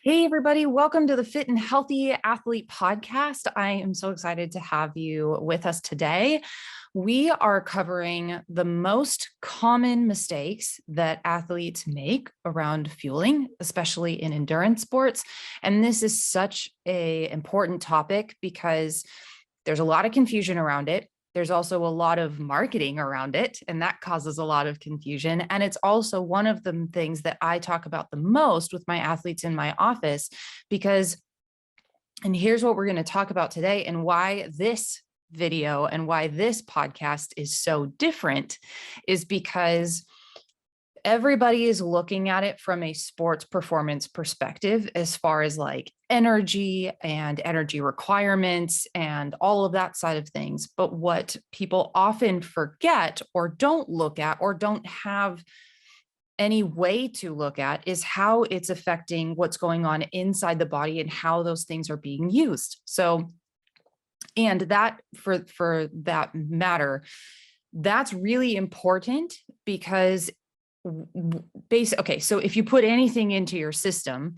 Hey, everybody. Welcome to the Fit and Healthy Athlete Podcast. I am so excited to have you with us today. We are covering the most common mistakes that athletes make around fueling, especially in endurance sports. And this is such an important topic because there's a lot of confusion around it. There's also a lot of marketing around it, and that causes a lot of confusion. And it's also one of the things that I talk about the most with my athletes in my office, because, and here's what we're going to talk about today and why this video and why this podcast is so different is because everybody is looking at it from a sports performance perspective, as far as like energy and energy requirements and all of that side of things. But what people often forget or don't look at or don't have any way to look at is how it's affecting what's going on inside the body and how those things are being used. So, and that for that matter, that's really important because okay, so if you put anything into your system,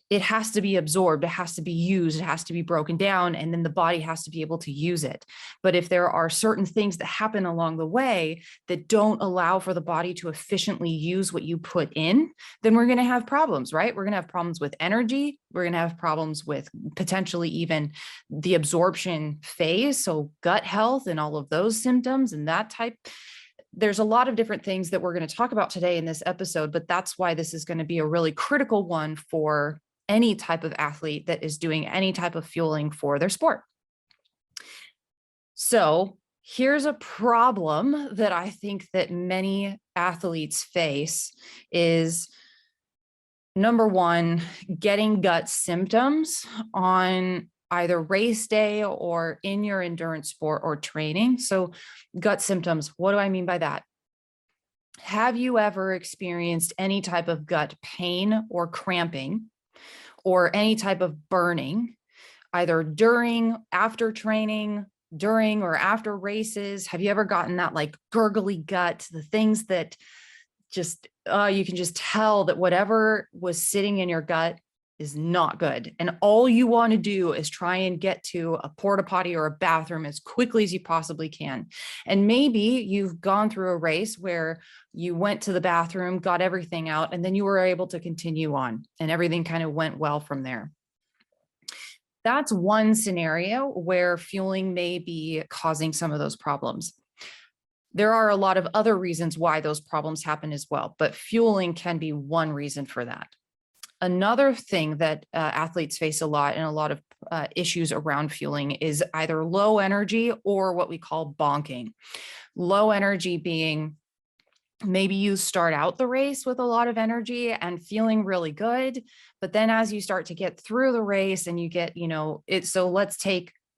it has to be absorbed, it has to be used, it has to be broken down, and then the body has to be able to use it. But if there are certain things that happen along the way that don't allow for the body to efficiently use what you put in, then we're going to have problems, right? We're going to have problems with energy. We're going to have problems with potentially even the absorption phase, so gut health and all of those symptoms and that type. There's a lot of different things that we're going to talk about today in this episode, but that's why this is going to be a really critical one for any type of athlete that is doing any type of fueling for their sport. So here's a problem that I think that many athletes face is, number one, getting gut symptoms on either race day or in your endurance sport or training. So gut symptoms, what do I mean by that? Have you ever experienced any type of gut pain or cramping or any type of burning, either during, after training, during or after races? Have you ever gotten that like gurgly gut, the things that just, you can just tell that whatever was sitting in your gut is not good. And all you want to do is try and get to a porta potty or a bathroom as quickly as you possibly can. And maybe you've gone through a race where you went to the bathroom, got everything out, and then you were able to continue on and everything kind of went well from there. That's one scenario where fueling may be causing some of those problems. There are a lot of other reasons why those problems happen as well, but fueling can be one reason for that. Another thing that athletes face a lot and a lot of issues around fueling is either low energy or what we call bonking. Low energy being maybe you start out the race with a lot of energy and feeling really good, but then as you start to get through the race and you get, so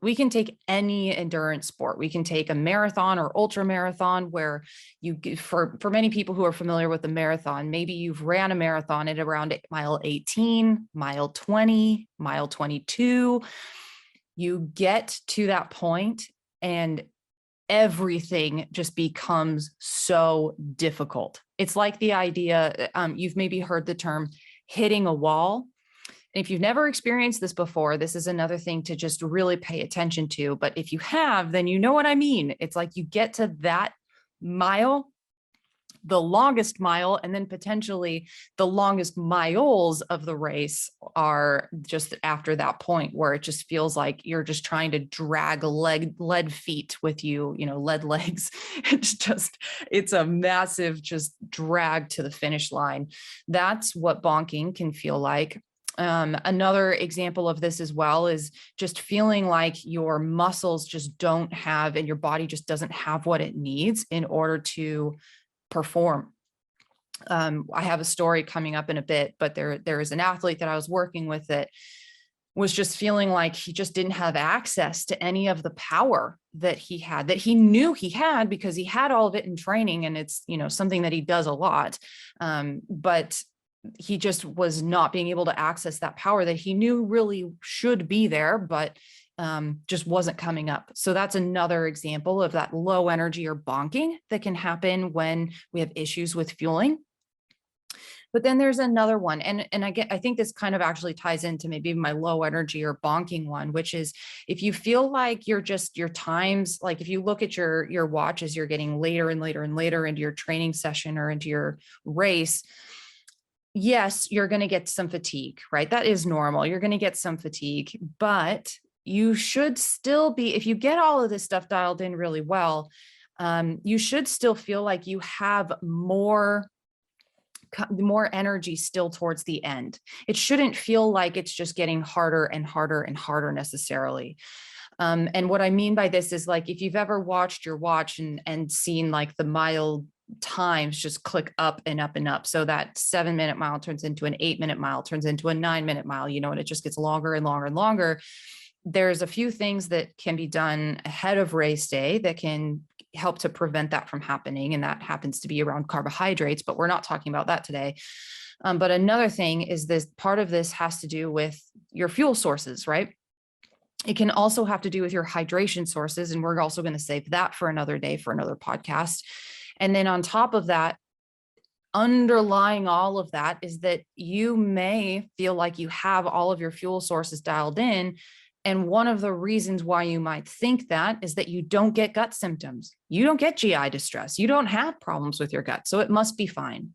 we can take any endurance sport. We can take a marathon or ultra marathon where for many people who are familiar with the marathon, maybe you've ran a marathon at around mile 18, mile 20, mile 22. You get to that point and everything just becomes so difficult. It's like the idea, you've maybe heard the term hitting a wall. And if you've never experienced this before, this is another thing to just really pay attention to. But if you have, then you know what I mean. It's like you get to that mile, the longest mile, and then potentially the longest miles of the race are just after that point where it just feels like you're just trying to drag lead feet with you, lead legs. It's a massive just drag to the finish line. That's what bonking can feel like. Another example of this as well is just feeling like your muscles just don't have, and your body just doesn't have what it needs in order to perform. I have a story coming up in a bit, but there is an athlete that I was working with that was just feeling like he just didn't have access to any of the power that he had, that he knew he had because he had all of it in training, and it's, something that he does a lot. But he just was not being able to access that power that he knew really should be there, but just wasn't coming up. So that's another example of that low energy or bonking that can happen when we have issues with fueling. But then there's another one. And I think this kind of actually ties into maybe my low energy or bonking one, which is if you feel like you're just your times, like if you look at your watch as you're getting later and later and later into your training session or into your race, yes, you're going to get some fatigue, right? That is normal. You're going to get some fatigue, but you should still be, if you get all of this stuff dialed in really well, you should still feel like you have more energy still towards the end. It shouldn't feel like it's just getting harder and harder and harder necessarily. And what I mean by this is like, if you've ever watched your watch and seen like the mile times just click up and up and up. So that 7-minute mile turns into an 8-minute mile, turns into a 9-minute mile, and it just gets longer and longer and longer. There's a few things that can be done ahead of race day that can help to prevent that from happening. And that happens to be around carbohydrates, but we're not talking about that today. But another thing is this part of this has to do with your fuel sources, right? It can also have to do with your hydration sources. And we're also going to save that for another day, for another podcast. And then on top of that, underlying all of that is that you may feel like you have all of your fuel sources dialed in. And one of the reasons why you might think that is that you don't get gut symptoms. You don't get GI distress. You don't have problems with your gut. So it must be fine.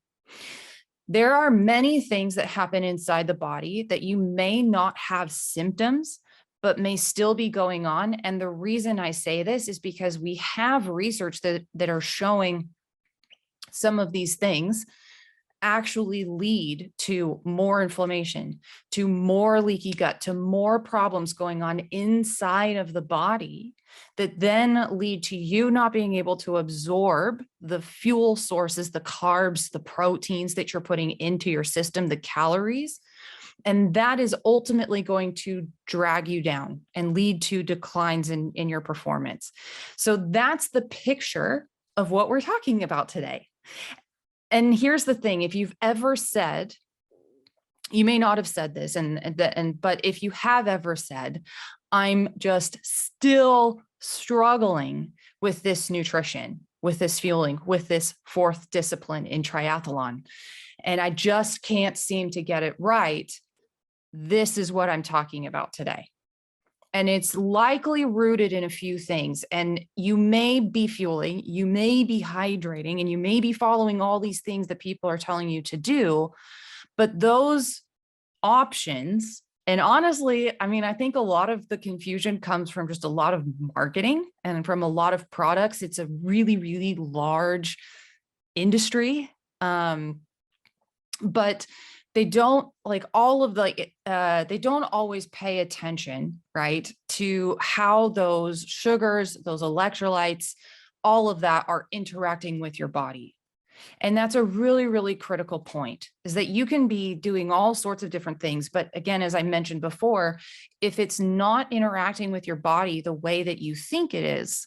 There are many things that happen inside the body that you may not have symptoms, but may still be going on. And the reason I say this is because we have research that are showing some of these things actually lead to more inflammation, to more leaky gut, to more problems going on inside of the body that then lead to you not being able to absorb the fuel sources, the carbs, the proteins that you're putting into your system, the calories. And that is ultimately going to drag you down and lead to declines in your performance. So that's the picture of what we're talking about today. And here's the thing, if you've ever said, you may not have said this, but if you have ever said, I'm just still struggling with this nutrition, with this fueling, with this fourth discipline in triathlon, and I just can't seem to get it right, this is what I'm talking about today. And it's likely rooted in a few things. And you may be fueling, you may be hydrating, and you may be following all these things that people are telling you to do. But those options, and honestly, I mean, I think a lot of the confusion comes from just a lot of marketing and from a lot of products. It's a really, really large industry. But they don't like all of they don't always pay attention, right, to how those sugars, those electrolytes, all of that are interacting with your body. And that's a really, really critical point, is that you can be doing all sorts of different things. But again, as I mentioned before, if it's not interacting with your body the way that you think it is,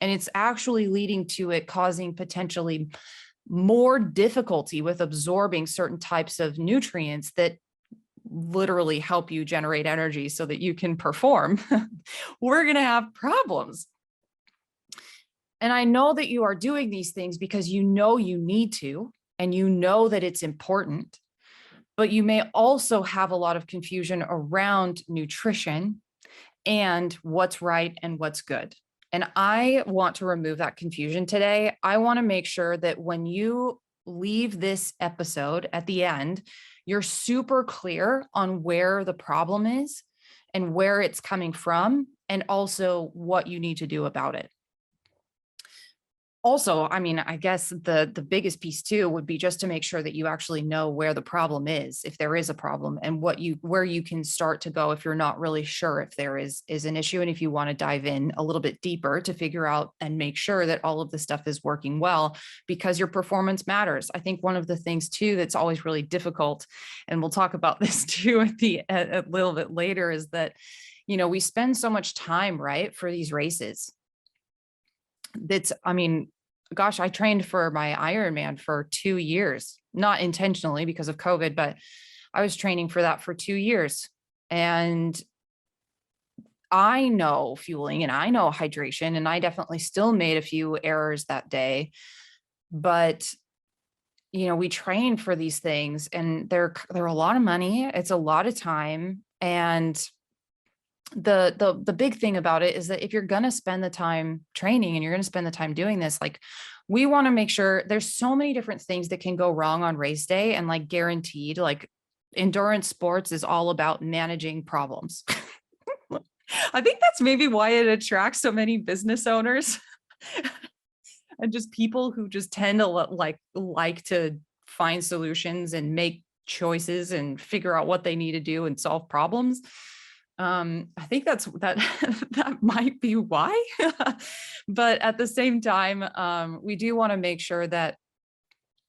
and it's actually leading to it causing potentially more difficulty with absorbing certain types of nutrients that literally help you generate energy so that you can perform, we're going to have problems. And I know that you are doing these things because you know you need to, and you know that it's important, but you may also have a lot of confusion around nutrition and what's right and what's good. And I want to remove that confusion today. I want to make sure that when you leave this episode at the end, you're super clear on where the problem is and where it's coming from, and also what you need to do about it. Also, I mean, I guess the biggest piece too would be just to make sure that you actually know where the problem is, if there is a problem, and where you can start to go if you're not really sure if there is an issue, and if you want to dive in a little bit deeper to figure out and make sure that all of the stuff is working well, because your performance matters. I think one of the things too that's always really difficult, and we'll talk about this too a little bit later, is that we spend so much time, right, for these races. I mean, gosh, I trained for my Ironman for 2 years, not intentionally because of COVID, but I was training for that for 2 years. And I know fueling and I know hydration, and I definitely still made a few errors that day, but we train for these things, and they're a lot of money. It's a lot of time. And the big thing about it is that if you're going to spend the time training and you're going to spend the time doing this, like, we want to make sure there's so many different things that can go wrong on race day, and like guaranteed, like endurance sports is all about managing problems. I think that's maybe why it attracts so many business owners and just people who just tend to like to find solutions and make choices and figure out what they need to do and solve problems. I think that that might be why. But at the same time, we do want to make sure that,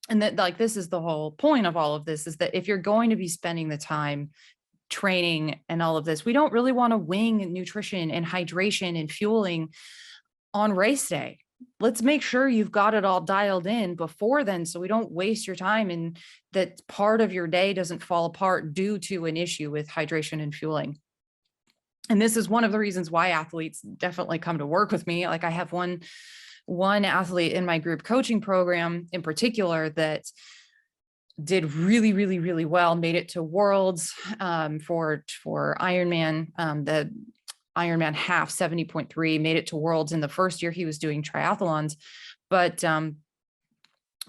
and that, like, this is the whole point of all of this, is that if you're going to be spending the time training and all of this, we don't really want to wing nutrition and hydration and fueling on race day. Let's make sure you've got it all dialed in before then, so we don't waste your time and that part of your day doesn't fall apart due to an issue with hydration and fueling. And this is one of the reasons why athletes definitely come to work with me. Like, I have one athlete in my group coaching program in particular that did really, really, really well, made it to Worlds for Ironman, the Ironman half 70.3, made it to Worlds in the first year he was doing triathlons. But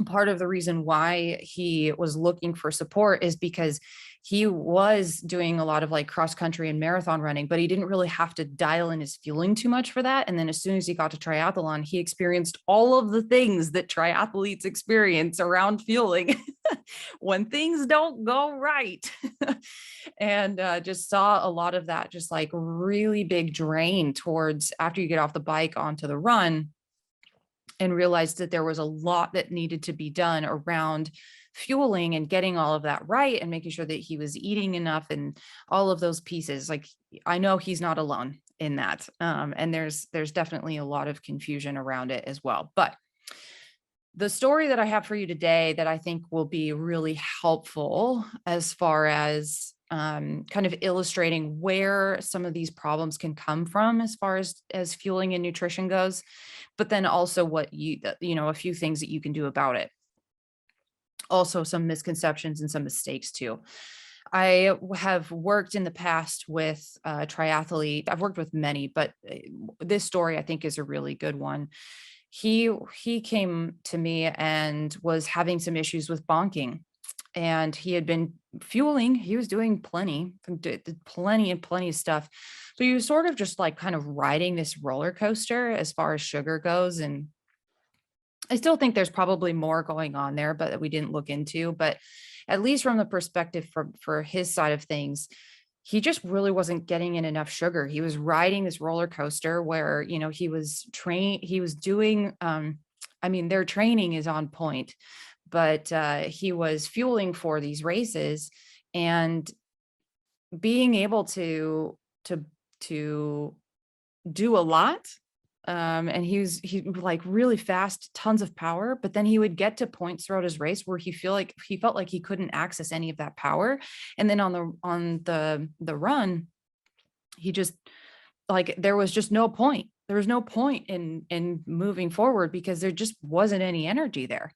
part of the reason why he was looking for support is because he was doing a lot of like cross country and marathon running, but he didn't really have to dial in his fueling too much for that. And then as soon as he got to triathlon, he experienced all of the things that triathletes experience around fueling when things don't go right. And just saw a lot of that, just like really big drain towards after you get off the bike onto the run, and realized that there was a lot that needed to be done around fueling and getting all of that right and making sure that he was eating enough and all of those pieces. Like, I know he's not alone in that. And there's definitely a lot of confusion around it as well. But the story that I have for you today that I think will be really helpful as far as kind of illustrating where some of these problems can come from as far as fueling and nutrition goes, but then also what a few things that you can do about it. Also some misconceptions and some mistakes too. I have worked in the past with a triathlete. I've worked with many, but this story I think is a really good one. He came to me and was having some issues with bonking, and he had been fueling. He was doing plenty of stuff, but he was sort of just like kind of riding this roller coaster as far as sugar goes. And I still think there's probably more going on there, but that we didn't look into. But at least from the perspective for his side of things, he just really wasn't getting in enough sugar. He was riding this roller coaster where, he was doing, their training is on point, but he was fueling for these races and being able to do a lot. And he like really fast, tons of power, but then he would get to points throughout his race where he felt like he couldn't access any of that power. And then on the run, he just, like, there was just no point. There was no point in moving forward because there just wasn't any energy there.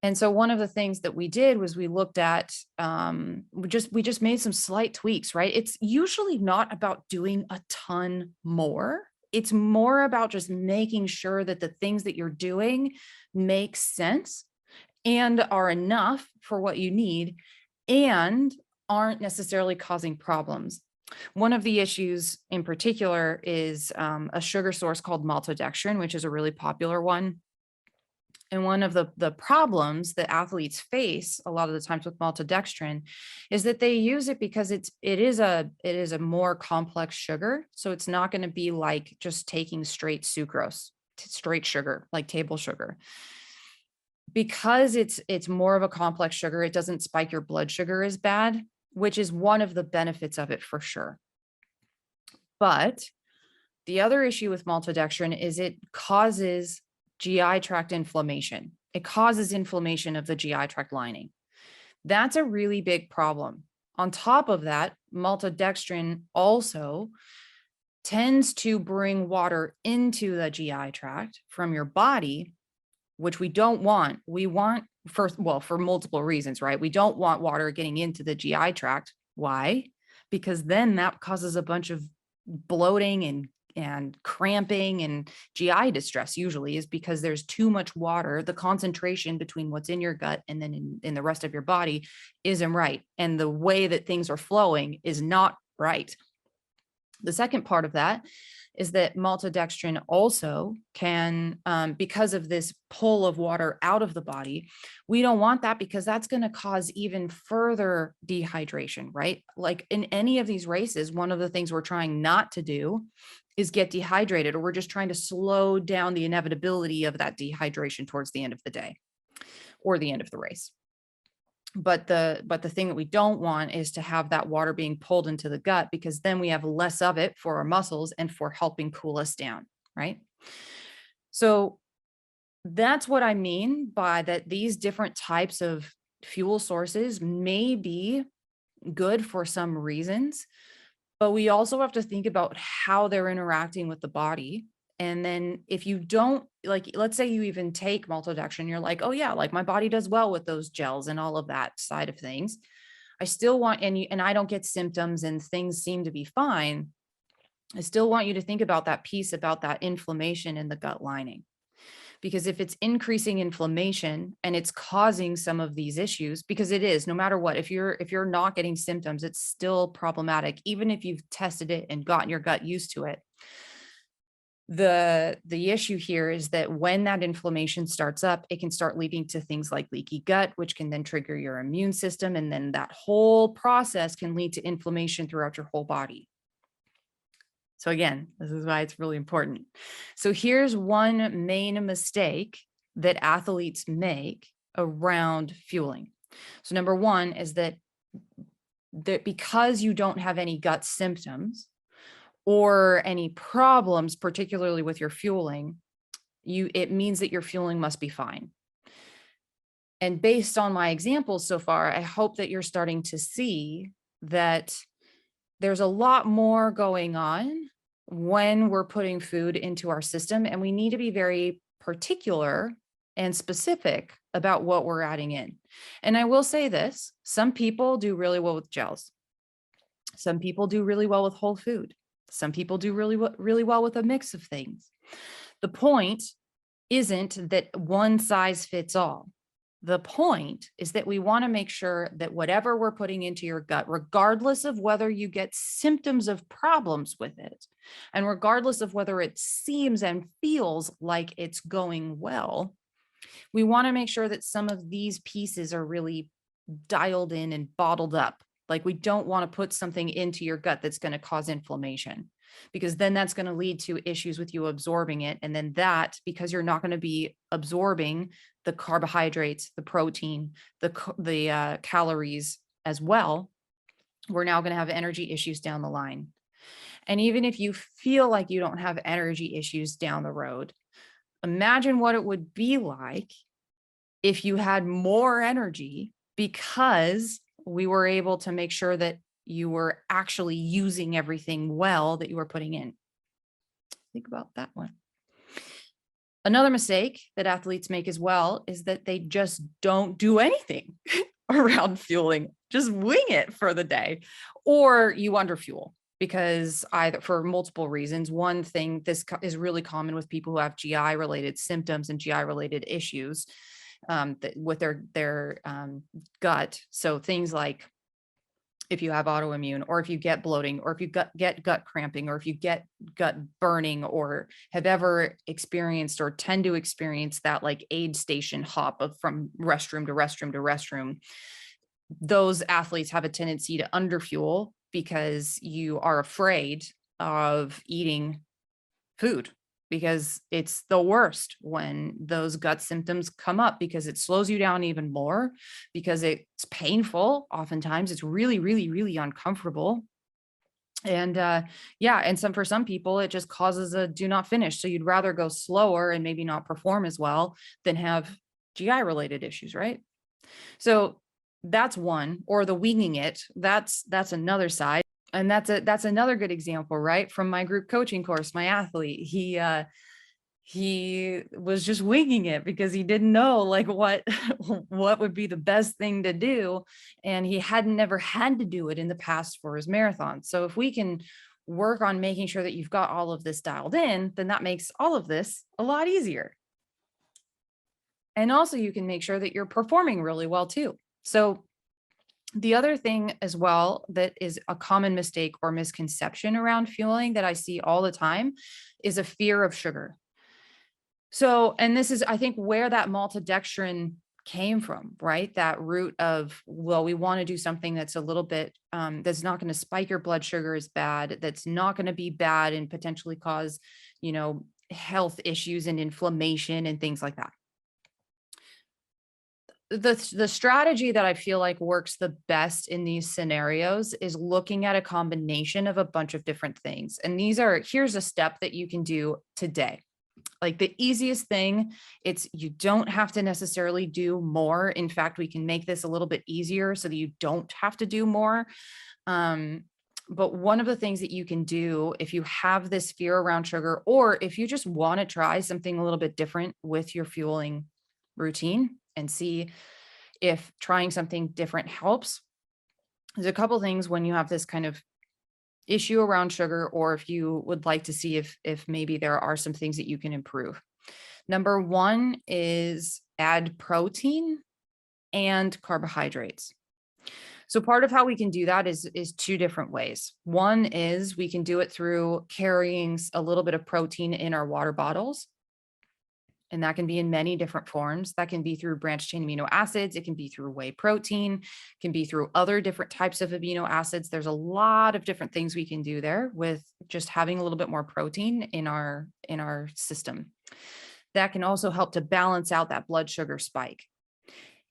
And so one of the things that we did was we looked at, we just made some slight tweaks, right? It's usually not about doing a ton more. It's more about just making sure that the things that you're doing make sense and are enough for what you need and aren't necessarily causing problems. One of the issues in particular is a sugar source called maltodextrin, which is a really popular one. And one of the problems that athletes face a lot of the times with maltodextrin is that they use it because it is a more complex sugar. So it's not going to be like just taking straight sucrose, straight sugar, like table sugar. Because it's more of a complex sugar, it doesn't spike your blood sugar as bad, which is one of the benefits of it for sure. But the other issue with maltodextrin is it causes GI tract inflammation. It causes inflammation of the GI tract lining. That's a really big problem. On top of that, maltodextrin also tends to bring water into the GI tract from your body which we don't want. We want for multiple reasons, right? We don't want water getting into the GI tract. Why? Because then that causes a bunch of bloating and cramping and GI distress. Usually is because there's too much water. The concentration between what's in your gut and then in the rest of your body isn't right. And the way that things are flowing is not right. The second part of that is that maltodextrin also can, because of this pull of water out of the body, we don't want that because that's going to cause even further dehydration, right? Like in any of these races, one of the things we're trying not to do is get dehydrated, or we're just trying to slow down the inevitability of that dehydration towards the end of the day or the end of the race. But the thing that we don't want is to have that water being pulled into the gut, because then we have less of it for our muscles and for helping cool us down, right? So that's what I mean by that these different types of fuel sources may be good for some reasons, but we also have to think about how they're interacting with the body. And then if you don't, like, let's say you even take maltodextrin, you're like, oh yeah, like my body does well with those gels and all of that side of things. I still want, and I don't get symptoms and things seem to be fine. I still want you to think about that piece about that inflammation in the gut lining. Because if it's increasing inflammation and it's causing some of these issues, because it is, no matter what, if you're not getting symptoms, it's still problematic, even if you've tested it and gotten your gut used to it. The issue here is that when that inflammation starts up, it can start leading to things like leaky gut, which can then trigger your immune system. And then that whole process can lead to inflammation throughout your whole body. So again, this is why it's really important. So here's one main mistake that athletes make around fueling. So number one is that because you don't have any gut symptoms or any problems, particularly with your fueling, it means that your fueling must be fine. And based on my examples so far, I hope that you're starting to see that there's a lot more going on when we're putting food into our system, and we need to be very particular and specific about what we're adding in. And I will say this, some people do really well with gels. Some people do really well with whole food. Some people do really well with a mix of things. The point isn't that one size fits all. The point is that we want to make sure that whatever we're putting into your gut, regardless of whether you get symptoms of problems with it, and regardless of whether it seems and feels like it's going well, we want to make sure that some of these pieces are really dialed in and bottled up. Like we don't want to put something into your gut that's going to cause inflammation, because then that's going to lead to issues with you absorbing it. And then that, because you're not going to be absorbing the carbohydrates, the protein, the calories as well, we're now going to have energy issues down the line. And even if you feel like you don't have energy issues down the road, imagine what it would be like if you had more energy because we were able to make sure that you were actually using everything well that you were putting in. Think about that one. Another mistake that athletes make as well is that they just don't do anything around fueling, just wing it for the day, or you underfuel because either for multiple reasons. One thing, this is really common with people who have GI related symptoms and GI related issues with their gut. So things like if you have autoimmune, or if you get bloating, or if you get gut cramping, or if you get gut burning, or have ever experienced or tend to experience that like aid station hop from restroom to restroom to restroom, those athletes have a tendency to underfuel because you are afraid of eating food, because it's the worst when those gut symptoms come up, because it slows you down even more, because it's painful. Oftentimes it's really, really, really uncomfortable. And and for some people, it just causes a do not finish. So you'd rather go slower and maybe not perform as well than have GI related issues, right? So that's one. Or the winging it, that's another side. And that's another good example, right? From my group coaching course, my athlete, he was just winging it because he didn't know like what what would be the best thing to do, and he hadn't never had to do it in the past for his marathon. So if we can work on making sure that you've got all of this dialed in, then that makes all of this a lot easier. And also you can make sure that you're performing really well too. So the other thing as well that is a common mistake or misconception around fueling that I see all the time is a fear of sugar. So, and this is, I think, where that maltodextrin came from, right? That root of, well, we want to do something that's a little bit, that's not going to spike your blood sugar as bad, that's not going to be bad and potentially cause, health issues and inflammation and things like that. The strategy that I feel like works the best in these scenarios is looking at a combination of a bunch of different things. And here's a step that you can do today. Like the easiest thing, you don't have to necessarily do more. In fact, we can make this a little bit easier so that you don't have to do more. But one of the things that you can do if you have this fear around sugar, or if you just want to try something a little bit different with your fueling routine and see if trying something different helps, there's a couple things when you have this kind of issue around sugar, or if you would like to see if maybe there are some things that you can improve. Number one is add protein and carbohydrates. So part of how we can do that is two different ways. One is we can do it through carrying a little bit of protein in our water bottles. And that can be in many different forms. That can be through branched chain amino acids. It can be through whey protein, it can be through other different types of amino acids. There's a lot of different things we can do there with just having a little bit more protein in our system. That can also help to balance out that blood sugar spike.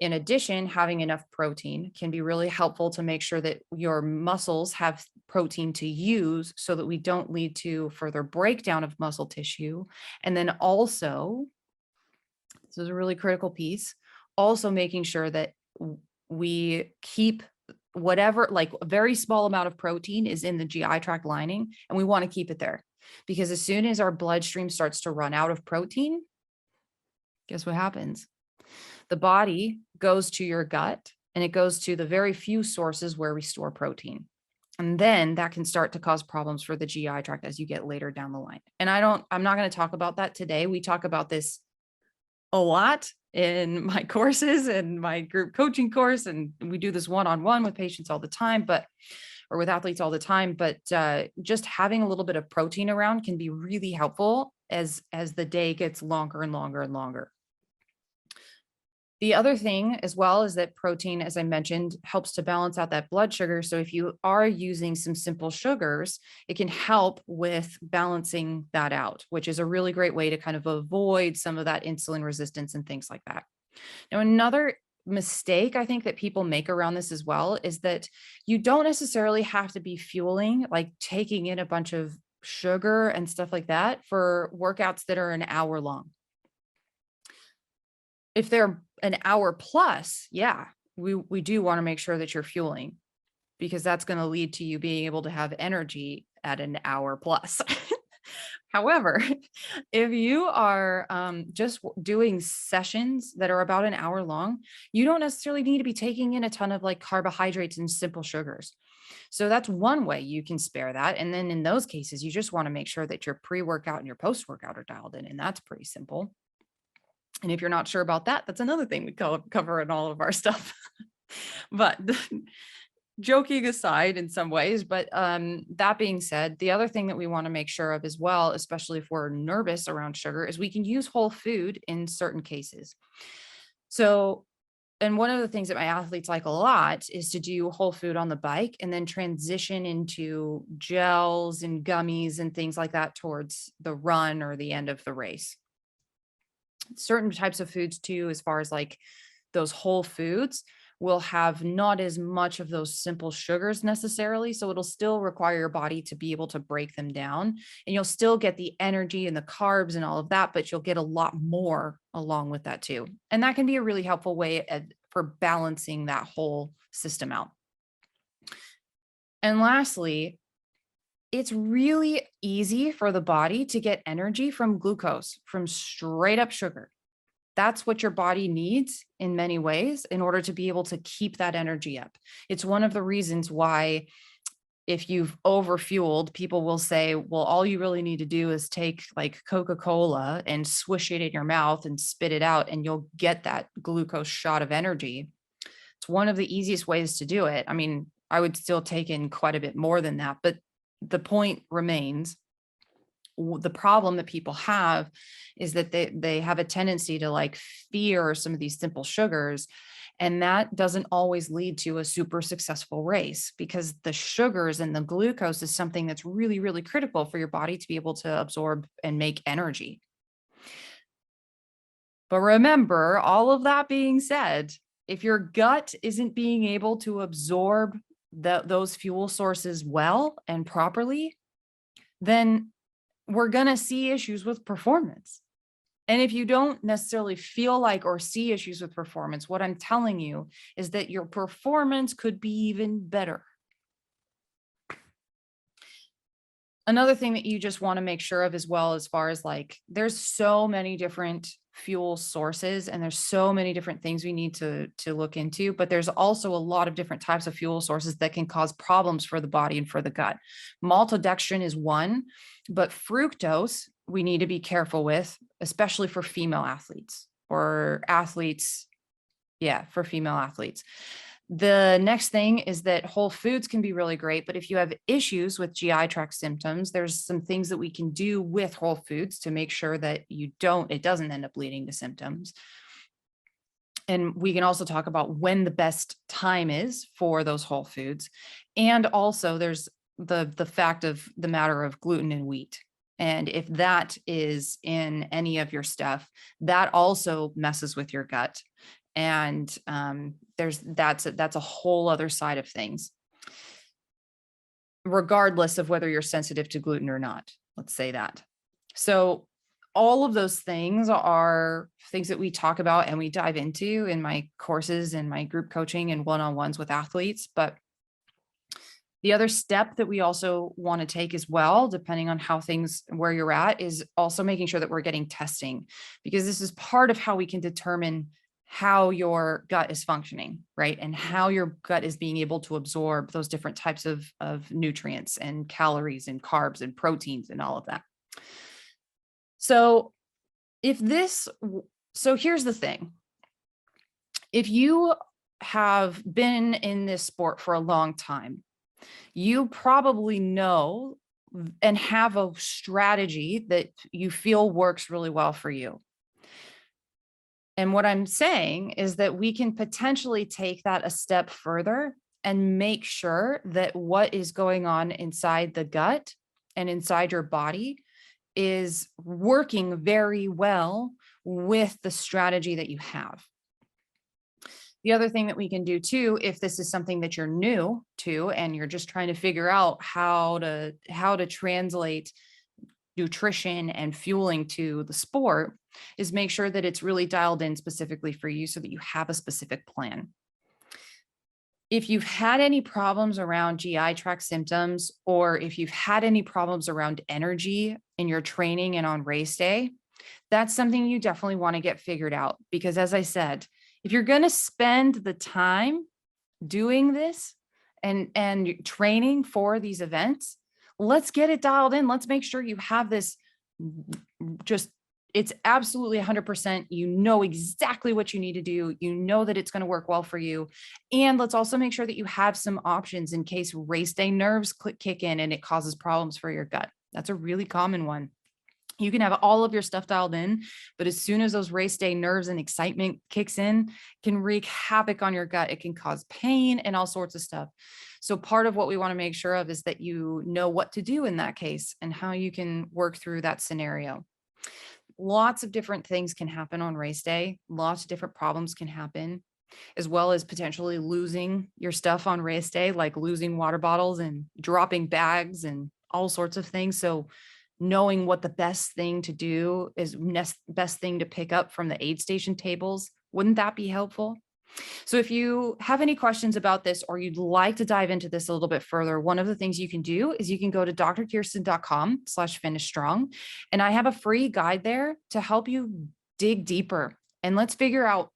In addition, having enough protein can be really helpful to make sure that your muscles have protein to use so that we don't lead to further breakdown of muscle tissue. And then also, this is a really critical piece, also making sure that we keep whatever, like a very small amount of protein is in the GI tract lining, and we want to keep it there, because as soon as our bloodstream starts to run out of protein, guess what happens? The body goes to your gut and it goes to the very few sources where we store protein. And then that can start to cause problems for the GI tract as you get later down the line. And I'm not going to talk about that today. We talk about this a lot in my courses and my group coaching course. And we do this one-on-one with patients all the time, or with athletes all the time. But just having a little bit of protein around can be really helpful as the day gets longer and longer and longer. The other thing as well is that protein, as I mentioned, helps to balance out that blood sugar. So if you are using some simple sugars, it can help with balancing that out, which is a really great way to kind of avoid some of that insulin resistance and things like that. Now, another mistake I think that people make around this as well is that you don't necessarily have to be fueling, like taking in a bunch of sugar and stuff like that for workouts that are an hour long. If they're an hour plus, yeah, we do want to make sure that you're fueling, because that's going to lead to you being able to have energy at an hour plus. However, if you are just doing sessions that are about an hour long, you don't necessarily need to be taking in a ton of like carbohydrates and simple sugars. So that's one way you can spare that. And then in those cases, you just want to make sure that your pre-workout and your post-workout are dialed in. And that's pretty simple. And if you're not sure about that, that's another thing we cover in all of our stuff. But joking aside in some ways, but that being said, the other thing that we want to make sure of as well, especially if we're nervous around sugar, is we can use whole food in certain cases. So, and one of the things that my athletes like a lot is to do whole food on the bike and then transition into gels and gummies and things like that towards the run or the end of the race. Certain types of foods too, as far as like those whole foods, will have not as much of those simple sugars necessarily. So it'll still require your body to be able to break them down, and you'll still get the energy and the carbs and all of that, but you'll get a lot more along with that too. And that can be a really helpful way for balancing that whole system out. And lastly, it's really easy for the body to get energy from glucose, from straight up sugar. That's what your body needs in many ways in order to be able to keep that energy up. It's one of the reasons why if you've overfueled, people will say, well, all you really need to do is take like Coca-Cola and swish it in your mouth and spit it out, and you'll get that glucose shot of energy. It's one of the easiest ways to do it. I mean, I would still take in quite a bit more than that, but the point remains. The problem that people have is that they have a tendency to like fear some of these simple sugars, and that doesn't always lead to a super successful race, because the sugars and the glucose is something that's really, really critical for your body to be able to absorb and make energy. But remember, all of that being said, if your gut isn't being able to absorb those fuel sources well and properly, then we're going to see issues with performance. And if you don't necessarily feel like or see issues with performance, what I'm telling you is that your performance could be even better. Another thing that you just want to make sure of as well, as far as like, there's so many different fuel sources and there's so many different things we need to look into, but there's also a lot of different types of fuel sources that can cause problems for the body and for the gut. Maltodextrin is one, but fructose we need to be careful with, especially for female athletes or athletes. Yeah, for female athletes. The next thing is that whole foods can be really great, but if you have issues with GI tract symptoms, there's some things that we can do with whole foods to make sure that it doesn't end up leading to symptoms. And we can also talk about when the best time is for those whole foods. And also there's the fact of the matter of gluten and wheat. And if that is in any of your stuff, that also messes with your gut. And that's a whole other side of things, regardless of whether you're sensitive to gluten or not. Let's say that. So all of those things are things that we talk about and we dive into in my courses and my group coaching and one-on-ones with athletes. But the other step that we also want to take as well, depending on where you're at, is also making sure that we're getting testing, because this is part of how we can determine how your gut is functioning, right? And how your gut is being able to absorb those different types of nutrients and calories and carbs and proteins and all of that. So here's the thing. If you have been in this sport for a long time, you probably know and have a strategy that you feel works really well for you. And what I'm saying is that we can potentially take that a step further and make sure that what is going on inside the gut and inside your body is working very well with the strategy that you have. The other thing that we can do too, if this is something that you're new to and you're just trying to figure out how to translate nutrition and fueling to the sport, is make sure that it's really dialed in specifically for you so that you have a specific plan. If you've had any problems around GI tract symptoms, or if you've had any problems around energy in your training and on race day, that's something you definitely want to get figured out. Because as I said, if you're going to spend the time doing this and training for these events, let's get it dialed in. Let's make sure you have this it's absolutely 100%. You know exactly what you need to do. You know that it's going to work well for you. And let's also make sure that you have some options in case race day nerves kick in and it causes problems for your gut. That's a really common one. You can have all of your stuff dialed in, but as soon as those race day nerves and excitement kicks in, can wreak havoc on your gut. It can cause pain and all sorts of stuff. So part of what we want to make sure of is that you know what to do in that case and how you can work through that scenario. Lots of different things can happen on race day. Lots of different problems can happen, as well as potentially losing your stuff on race day, like losing water bottles and dropping bags and all sorts of things. So knowing what the best thing to do is, best thing to pick up from the aid station tables, wouldn't that be helpful? So if you have any questions about this or you'd like to dive into this a little bit further, one of the things you can do is you can go to drkirsten.com/finishstrong. And I have a free guide there to help you dig deeper. And let's figure out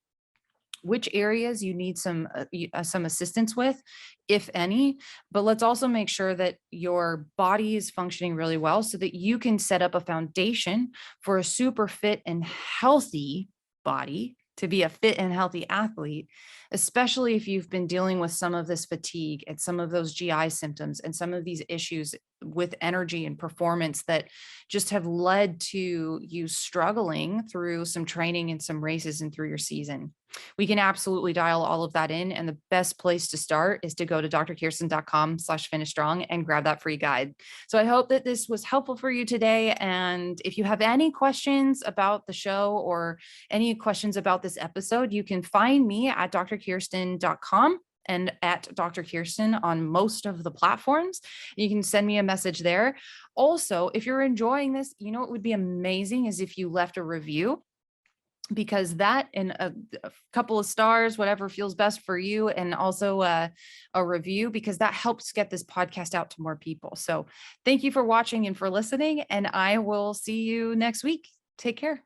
which areas you need some assistance with, if any. But let's also make sure that your body is functioning really well so that you can set up a foundation for a super fit and healthy body, to be a fit and healthy athlete, especially if you've been dealing with some of this fatigue and some of those GI symptoms and some of these issues with energy and performance that just have led to you struggling through some training and some races and through your season. We can absolutely dial all of that in. And the best place to start is to go to drkirsten.com/finishstrong and grab that free guide. So I hope that this was helpful for you today. And if you have any questions about the show or any questions about this episode, you can find me at drkirsten.com and at Dr. Kirsten on most of the platforms. You can send me a message there. Also, if you're enjoying this, you know, what would be amazing is if you left a review, because that and a couple of stars, whatever feels best for you, and also a review, because that helps get this podcast out to more people. So thank you for watching and for listening, and I will see you next week. Take care.